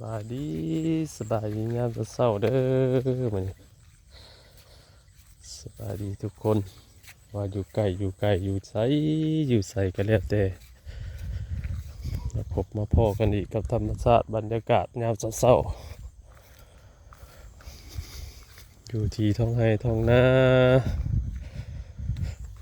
บายดีสบายดีงามเศร้าเด้อมันสบายดีทุกคนว่าอยู่ไกลอยู่ไสก็แล้วแต่มาพบมาพอกันอีกกับธรรมชาติบรรยากาศยามเศร้าอยู่ที่ท้องไร่ท้องนา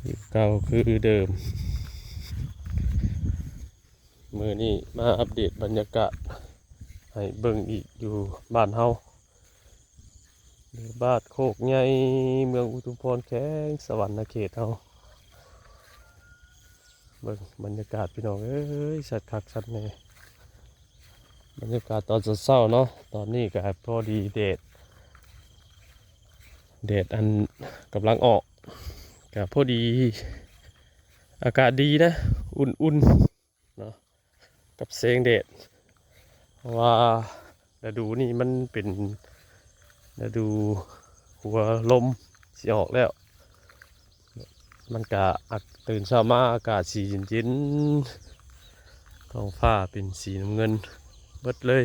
อยู่เก่าคือเดิมมื้อนี้มาอัปเดตบรรยากาศให้เบิ่งอีกอยู่บ้านเฮาบ้านโคกใหญ่เมืองอุทุมพรแข้งสวรรณเขตเฮาเบิ่งบรรยากาศพี่น้องเอ้ยสัตว์คักสัตว์แน่บรรยากาศตอนเช้าเนาะตอนนี้ก็พอดีแดดอันกำลังออกก็พอดีอากาศดีนะอุ่นๆเนาะกับแสงแดดเพราะว่าฤดูนี้มันเป็นฤดูหัวลมสิออกแล้วมันก็ตื่นเช้ามาอากาศสีเย็นๆท้องฟ้าเป็นสีน้ำเงินเบิดเลย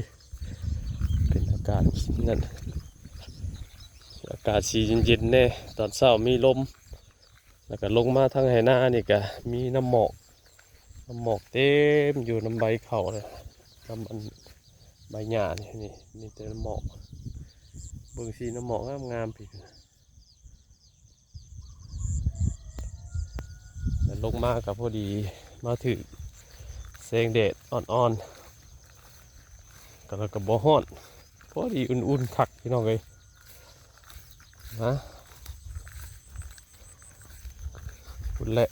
เป็นอากาศนั่นอากาศสีเย็นๆแน่ตอนเช้ามีลมแล้วก็ลงมาทางไหหน้านี่ก็มีน้ำหมอกเต็มอยู่น้ำใบเขาเลยน้ำมันใบหญ้านี่มีแต่น้ำหมอกเบิ่งสีน้ำหมอกงามๆพี่แต่ลงมากับพอดีมาถึงแสงแดดอ่อนๆก็แล้วก็บ่ฮ้อนพอดีอุ่นๆคักพี่น้องเลยนะคุณแหละ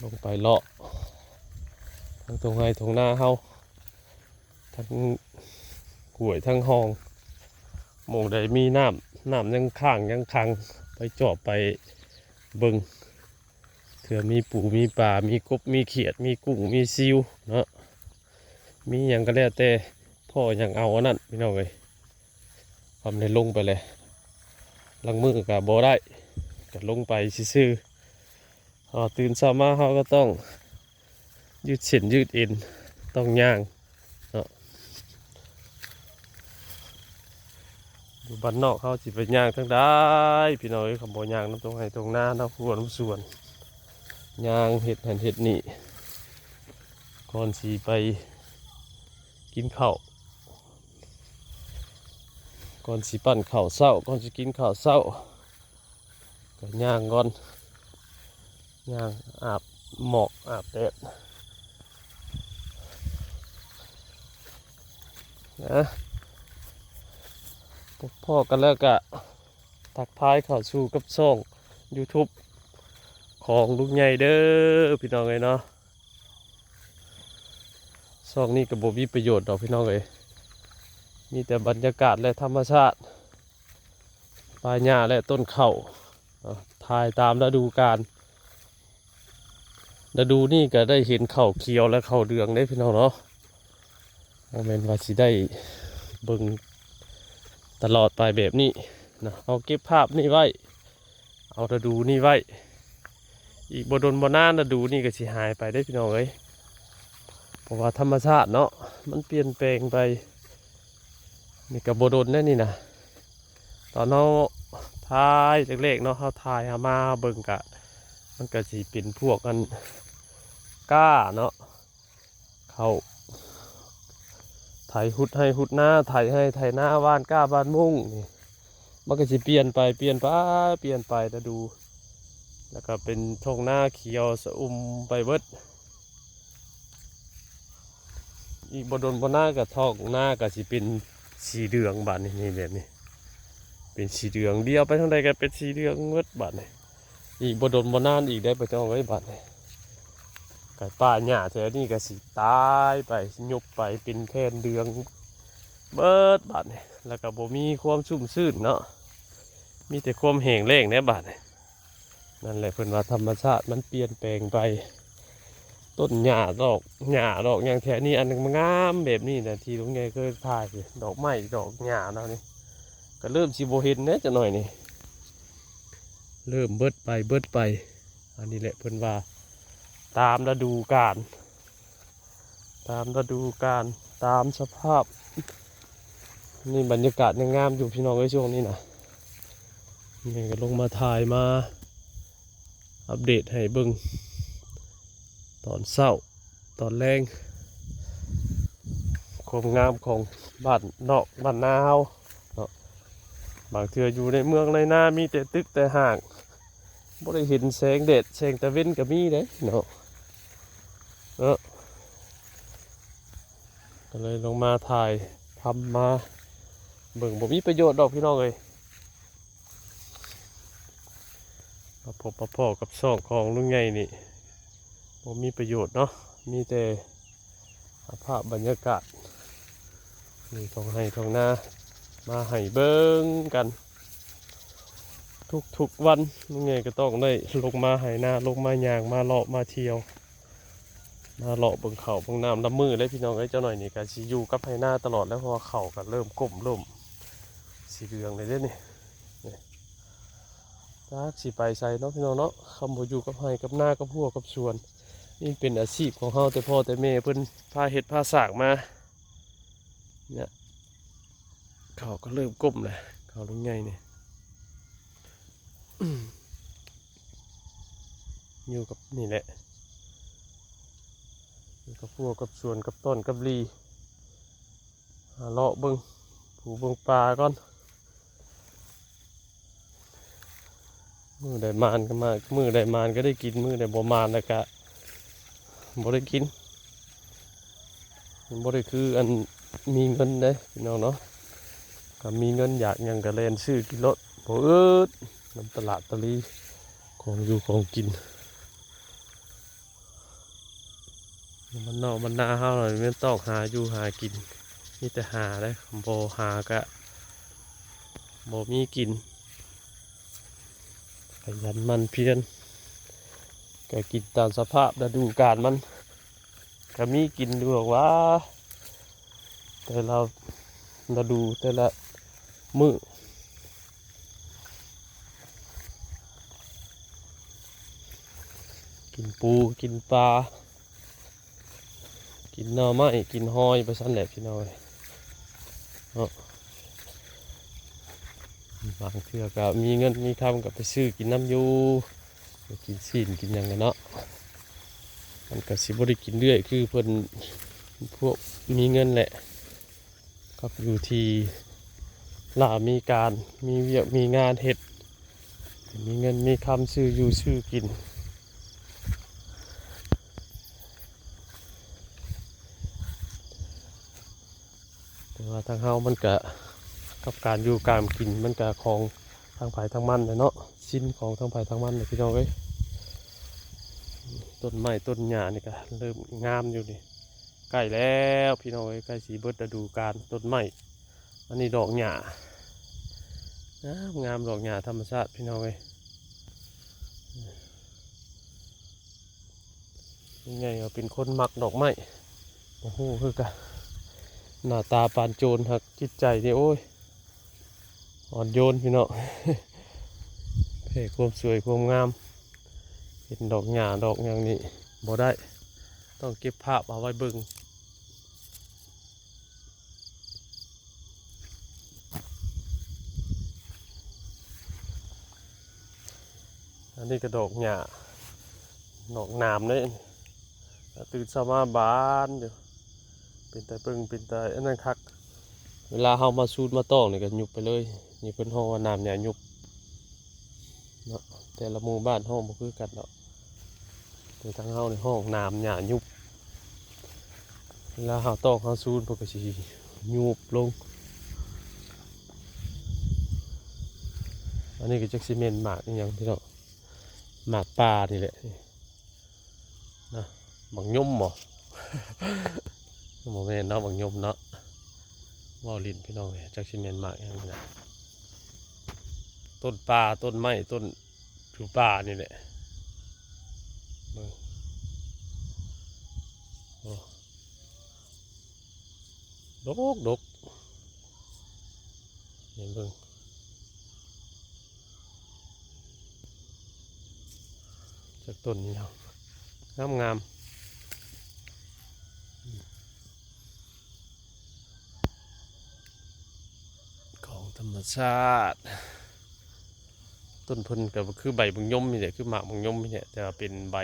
ลงไปเลาะทั้งตรงไห้ตรงหน้าเฮาทั้งกล้วยทั้งห้องหมู่ใดมีน้ำยังข้างยังคังไปจอบไปเบิ่งเถื่อมีปูมีปลามีกบมีเขียดมีกุ้งมีซิวเนาะมีอย่างก็แล้วแต่พ่ออย่างเอาอันนั้นพี่น้องเลยความได้ลงไปเลยลังมือกับโบได้ก็ลงไปซื่อๆตื่นเช้ามาเขาก็ต้องยืดเส้นยืดเอ็นต้องย่างเนาะอยู่บ้านนอกเขาจิไปย่างทั้งได้พี่น้องเขาบอกย่างน้ำตรงไหนตรงหน้าน้ำหัวน้ำส่วนย่างเห็ดหันเห็ดนี่ก่อนสีไปกินข้าวก่อนสีปั่นข้าวเศร้าก่อนสิกินข้าวเศร้าก็ย่างก่อนย่างอาบหมอกอาบแดดนะพบพ่อกันแล้วก็ทักทายเข้าสู่กับช่อง YouTube ของลุงใหญ่เด้อพี่น้องเลยเนาะช่องนี้ก็บ่มีประโยชน์ดอกพี่น้องเลยมีแต่บรรยากาศและธรรมชาติป่าหญ้าและต้นข้าวถ่ายตามฤดูกาลฤดูนี่ก็ได้เห็นข้าวเขียวและข้าวเหลืองได้พี่น้องเนาะโมเมนต์ว่าสิได้เบิ่งตลอดไปแบบนี้นะเอาเก็บภาพนี่ไว้เอาฤดูนี่ไว้อีกบ่ดนบ่นานฤดูนี่ก็สิหายไปได้พี่น้องเอ้ยเพราะว่าธรรมชาติเนาะมันเปลี่ยนแปลงไปนี่ก็บ่ดนแน่นี่นะตอนเราทายเล็กๆเนาะเขาทายมาเบิ่งกะมันก็สิเป็นพวกกันก้าเนาะเขาไถหุดให้หุดหน้าไถให้ไถหน้าบ้านก้าบ้านมุ่งนี่มันก็สิเปลี่ยนไปแต่ดูแล้วก็เป็นทงหน้าเขียวสะอุ่มไปเบิดอีกบดลบนหน้ากับทองหน้าก็สิเป็นสีเหลืองบาดนี่แบบนี้เป็นสีเหลืองเดียวไปทางใดก็เป็นสีเหลืองเบิดบาดนี่อีกบดลบนหน้าอีกได้ไปจ้องไว้บาดนี่กับป่าหญ้าแถวนี้ก็สิตายไปยุบไปเป็นแทนเหลืองเบิดบาดนี่แล้วก็บ่มีความชุ่มชื้นเนาะมีแต่ความแห้งแล้งเนี่ยบาดนี่นั่นแหละเพิ่นว่าธรรมชาติมันเปลี่ยนแปลงไปต้นหญ้าดอกอย่างแถวนี้อันนึงมันงามแบบนี้นะที่ลุงใหญ่เคยถ่ายดอกไม้ดอกหญ้าเนาะนี่ก็เริ่มสิบ่เห็นเนี่ยจะหน่อยนี่เริ่มเบิดไปอันนี้แหละเพิ่นว่าตามฤดูกาลต ตามสภาพนี่บรรยากาศยังงามอยู่พี่น้องในช่วงนี้นะนี่ก็ลงมาถ่ายมาอัปเดตให้เบิ่งตอนเช้าตอนแรงความงามของบ้านนอกบ้านนาเฮาเนาะบางเทื่ออยู่ในเมืองในนามีแต่ตึกแต่ห้างบ่ได้เห็นแสงแดดแสงตะเวนก็มีเด้เนาะก็เลยลงมาถ่ายทำมาเบิ่งบ่มีประโยชน์ดอกพี่น้องเอ้ยมาพบมาพอกับช่องของลุงไงนี่บ่มีประโยชน์เนาะมีแต่ภาพบรรยากาศนี่ท้องไร่ท้องนามาให้เบิ่งกันทุกวันลุงไงก็ต้องได้ลงมาให้นาลงมาย่างมาเลาะมาเที่ยวมาเลาะเบิ่งเขาเบิ่งน้ำลำมือเลยพี่น้องเอ้ยเจ้าหน่อยนี่ก็สิอยู่กับให้นาตลอดแล้วเพราะว่าเขาก็เริ่มก้มเริ่มสีเหลืองเลยเด้นี่ถ้าสิไปใส่เนาะพี่น้องเนาะคำบ่อยู่กับให้กับหน้ากับหัวกับสวนนี่เป็นอาชีพของเฮาแต่พ่อแต่แม่เพิ่นพาเฮ็ดพาสร้างมาเนี่ยเขาก็เริ่มก้มเลยเขาลุงใหญ่เนี่ยอยู่กับนี่แหละอยู่กับหัวกับสวนกับต้นกับลีหาเลาะเบิ่งผูเบิ่งปลาก่อนมือได้มานก็มามือได้มานก็ได้กินมือได้บ่มานแล้วก็บ่ได้กินบ่ได้คืออันมีเงินเด้พี่น้องเนาะก็มีเงินอยากหยังก็เล่นซื้อกินรถบ่อึดน้ำตลาดตะลีของอยู่ของกินมันนอกมันนาเฮาหน่อยมันต้องหาอยู่หากินมีแต่หาได้บ่หากะบ่มีกินขยันมันเพียรก็กินตามสภาพฤดูกาลมันก็มีกินดูหรอกว่าแต่เราดูแต่ละมื้อกินปูกินปลากินหน่อไม้กินหอยไปสั่นแหละพี่น้อยเนาะบางเทื่อก็มีเงินมีคำก็ไปซื้อกินน้ำยูกินซีนกินอย่างกันเนาะมันก็สิบ่ได้กินเรื่อยคือเพิ่นพวกมีเงินแหละก็อยู่ที่ล่ามีการมีเวียกมีงานเฮ็ดมีเงินมีคำซื้ออยู่ซื้อกินแต่ว่าทางเฮามันก็กับการอยู่การกินมันก็ของทางไผ่ทางมันเลยเนาะชิ้นของทางไผ่ทางมันเลยพี่น้องเอ้ยต้นไม้ต้นหญ้านี่ก็เริ่มงามอยู่นี่ใกล้แล้วพี่น้องเอ้ยใกล้สีเบิดฤดูกาลต้นไม้อันนี้ดอกหญ้างามดอกหญ้าธรรมชาติพี่น้องเอ้ยยังไงก็เป็นคนมักดอกไม้โอ้โหคือกันหน้าตาปานโจรหักจิตใจนี่โอ้ยอ่อนโยนพี่น้องเพ่ความสวยความงามเห็นดอกหญ้าดอกอย่างนี้บ่ได้ต้องเก็บภาพเอาไว้เบิ่งอันนี้ก็ดอกหญ้าดอกน้ำเลยตื่นสมาบานอยู่เป็นแต่เบิ่งเป็นแต่อันนั้นคักเวลาเฮามาสูดมาต้องนี่ก็ยุบไปเลยนี่เพิ่นห้องว่าน้ำเนี่ยยุบเนาะแต่ละหมู่บ้านห้องบ่คือกันเนาะแต่ทางเฮาในห้องน้ำเนี่ยยุบเวลาเฮาต้องเฮาสูดเพิ่นก็สิยุบลงอันนี้ก็จักสิเมนหมากอีหยังพี่น้องหมากป่านี่แหละนะบักย่มบ่บ่แม่นเนาะบักย่มเนาะว่าวลิ้นพี่น้องเลยจักสิเมนหมากอีหยังนี่แหละต้นป่าต้นไม้ต้นผิวป่านี่แหละเบิ่งโอ้ดกเห็นเบิ่งจากต้นนี้เนาะ งาม ชาติต้นเพิ่นก็คือใบบุงยมนี่แหละคือหมากบุงยมนี่แหละแต่ว่าเป็นใบ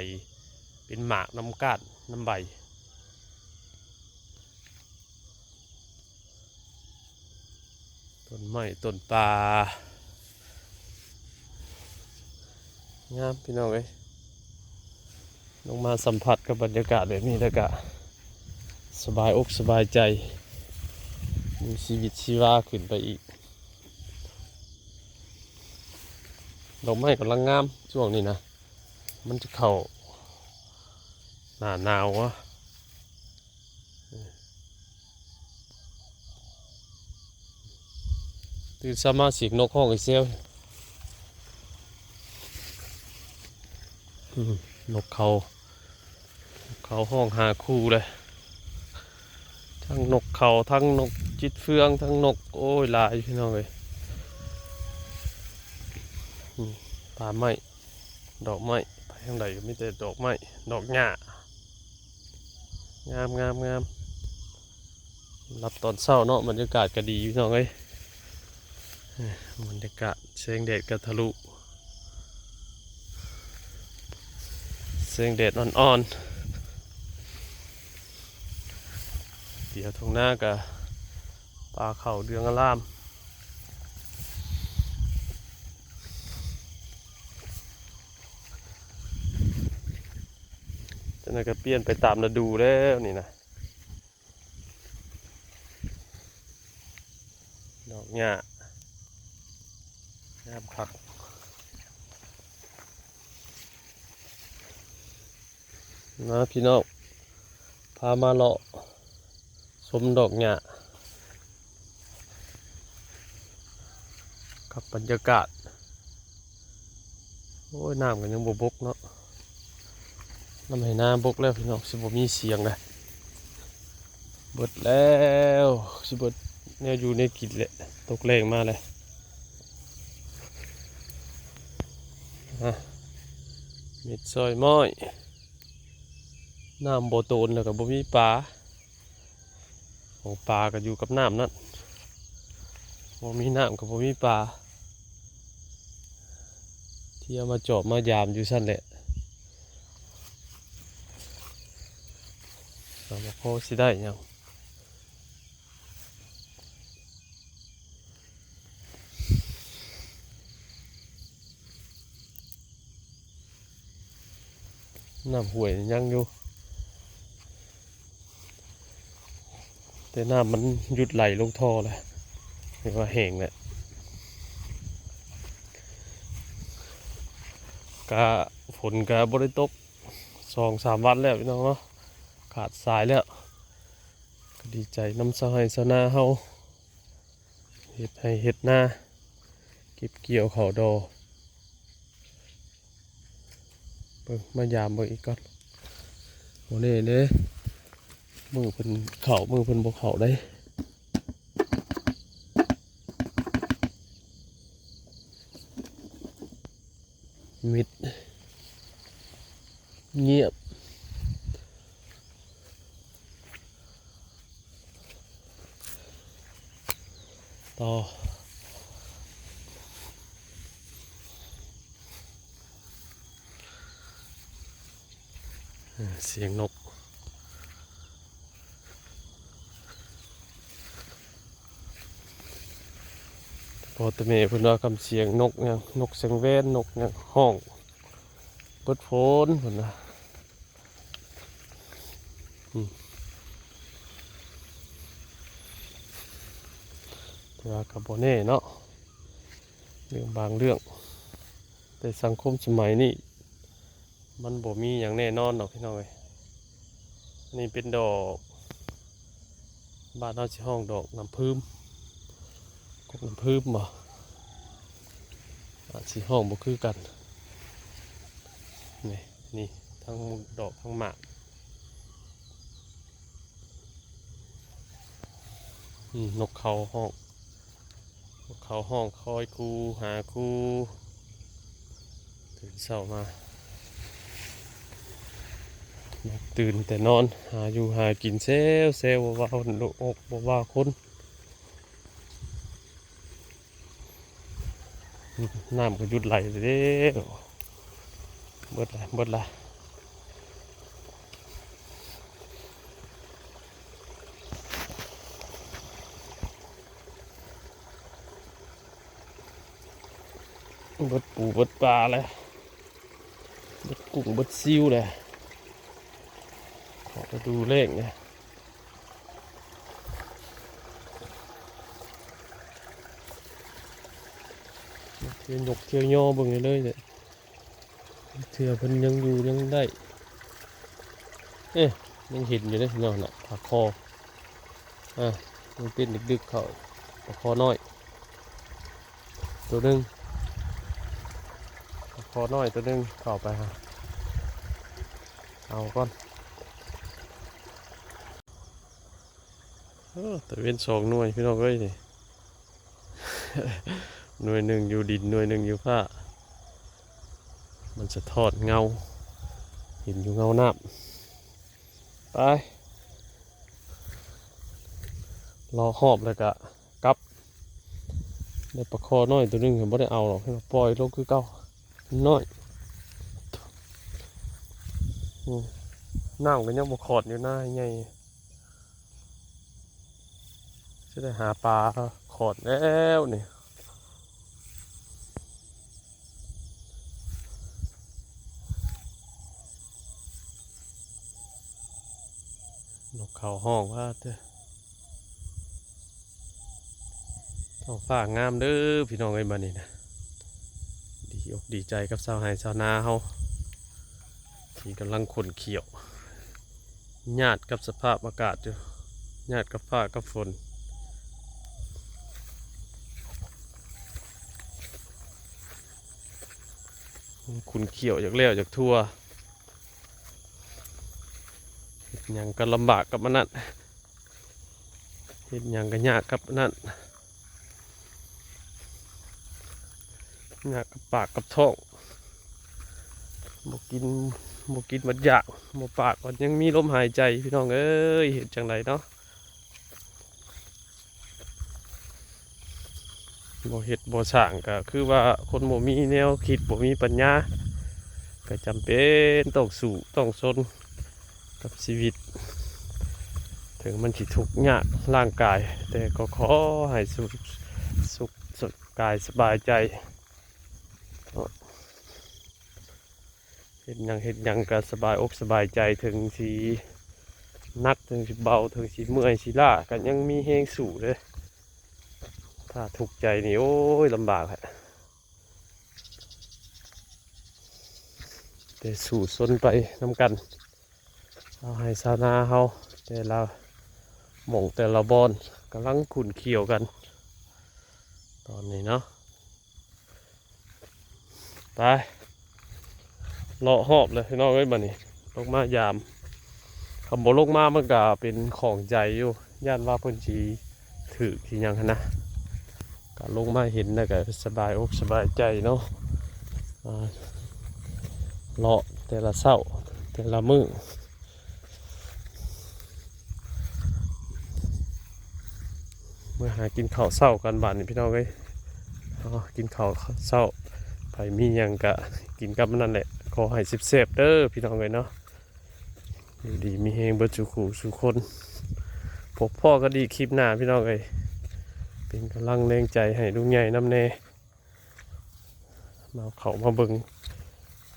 เป็นหมากน้ำก้านน้ำใบต้นไม้ต้นปลางามพี่น้องเอ้ยลงมาสัมผัสกับบรรยากาศแบบนี้แล้วก็สบายอกสบายใจมีชีวิตชีวาขึ้นไปอีกดอกไม้กำลังงามช่วงนี้นะมันจะเข้าหน้าหนาววะตื่นสมาเสียงนกห้องไอเซลนกเขาห้องหาคู่เลยทั้งนกเขาทั้งนกจิตเฟืองทั้งนกโอ้ยหลายพี่น้องเลยป่าไม้ดอกไม้ไปทางใดก็มีแต่ดอกไม้ดอกหญ้างามรับตอนเช้าเนาะบรรยากาศก็ดีพี่น้องเลยบรรยากาศแสงแดดก็ทะลุแสงแดดอ่อนๆเดี๋ยวตรงหน้าก็ปลาเข่าเดืองอลามจะนั่นก็เปลี่ยนไปตามฤดูแล้วนี่นะดอกหญ้างามคักนะพี่น้องพามาเลาะชมดอกหญ้ากับบรรยากาศโอ้ยน้ำกันยังบกเนาะน้ำให้น้ำบกแล้วพี่น้องสิบ่มีเสียงเลยเบิดแล้วสิเบิดแนวอยู่ในกินแหละตกแรงมาเลยเม็ดซอยม้อยน้ำโบโตนแล้วก็บ่มีปลาของปลาก็อยู่กับน้ำนั่นบ่มีน้ำกับบ่มีปลาที่เอามาจอบมายามอยู่สั่นแหละเรามาพอสิได้ยังน้ำห่วยยังอยู่แต่น้ำมันหยุดไหลลงท่อเลยเรียกว่าแห้งแหละกะฝนกะบริตก2-3 วันแล้วพี่น้องเนาะขาดสายแล้วก็ดีใจน้ำสหายสนาเฮาเฮ็ดให้เฮ็ดหน้าเก็บเกี่ยวข้าวดอเบิ่งมายามเบิ่งอีกก่อนโอ้นี่เด้มือเพิ่นมือเพิ่นบ่เข้าได้มิดเงียบต่อเสียงนกพอตะเมเพิ่นว่าคำเสียงนกเนี่ยนกเสียงแว่นนกเนี่ยห้องเปิดโฟนเพิ่นนะแต่ว่ากับโบเน่เนาะเรื่องบางเรื่องแต่สังคมสมัยนี้มันบ่มีอย่างแน่นอนหรอกพี่น้องเอ้ยนี่เป็นดอกบ้านเราสิห้องดอกน้ำพึ่มกกน้ำพึ่มบ่อาจสิห้องบ่คือกันนี่ทั้งดอกทั้งหมากนกเขาห้องคอยคูหาคูตื่นเช้ามาตื่นแต่นอนหาอยู่หากินเซลว่าว่าคน น้ำก็หยุดไหลเด้อเบิดละเบิดละเบิดปูเบิดปลาเลยเบิดกุ้งเบิดซิวเลยขอไปดูเลขเนี่ยเที่ยวยกเที่ยวย่อเบิ่งเลยเนี่ยเที่ยวเพิ่นยังอยู่ยังได้เอ๊ะยังเห็นอยู่เลยเนาะน่ะปลาคอมันเป็นดึกๆเขาปลาคอน้อยตัวหนึงปลาคอน้อยตัวหนึงเข้าไปฮะเอาก่อนแต่เป็นสองหน่วยพี่น้องเอ้ยนี่ หน่วยหนึ่งอยู่ดินหน่วยหนึ่งอยู่ผ้ามันจะทอดเงาเห็นอยู่เงาน้ำไปรอหอบเลยกะกลับได้ปลาคอน้อยตัวหนึงผมไม่ได้เอาหรอกให้ปล่อยลงคือเก่าน้อยน้ำก็ยังบกขอดอยู่หน้าไงจะได้หาปลาขอดแล้วนี่นกเขาห้องว่าเด้อท้องฟ้างามเด้อพี่น้องไอ้บ้านนี่นะดีอกดีใจกับชาวไร่ชาวนาเฮาที่กำลังขนเขียวญาติกับสภาพอากาศอยู่ญาติกับฟ้ากับฝนขุนเขียวจากเลี้ยวจากทั่วเฮ็ดหยังก็ลำบากกับมันนั่นเฮ็ดหยังก็ยากกับมันนั่นยากกับปากกับท้องบ่กินมันอยากบ่ปากมันยังมีลมหายใจพี่น้องเอ้ยเห็นจังไรเนาะบ่เฮ็ดบ่สร้างก็คือว่าคนบ่มีแนวคิดบ่มีปัญญาก็จำเป็นต้องสู้ต้องซนกับชีวิตถึงมันสิทุกข์ยากร่างกายแต่ก็ขอให้สุขกายสบายใจเฮ็ดหยังก็สบายอกสบายใจถึงสินักถึงสิเบาถึงสิเมื่อยสิล้าก็ยังมีแรงสู้เลยถ้าทุกข์ใจนี่โอ้ยลำบากฮะแต่สู้ซนไปนำกันเอาให้ชาวนาเฮาแต่ละหม่องแต่ละบอนกำลังขุ่นเขียวกันตอนนี้เนาะไปเลาะหอบเลยพี่น้องเอ้ยบัดนี้ลงมายามคำบอกลงมามันก็เป็นของใจอยู่ย่านว่าเพิ่นสิถือที่ยังหั้นนะก็ลงมาเห็นแล้วก็สบายอกสบายใจเนาะเลาะแต่ละเช้าแต่ละมื้อเมื่อหากินข้าวเช้ากันบ้านนี่พี่น้องเอ้ยกินข้าวเช้าไผมีหยังก็กินกับมันนั่นแหละขอให้เซฟๆเด้อพี่น้องเอ้ยเนาะอยู่ดีมีแฮงเบิดสุขุสุคนพบพ่อก็ดีคลิปหน้าพี่น้องเอ้ยเป็นกำลังแรงใจให้ลุงใหญ่น้ำแน่มาเขามาเบิ่ง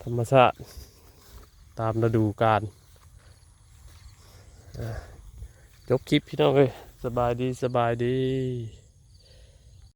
ธรรมชาติตามฤดูกาลจบคลิปพี่น้องเอ้ยสบายดี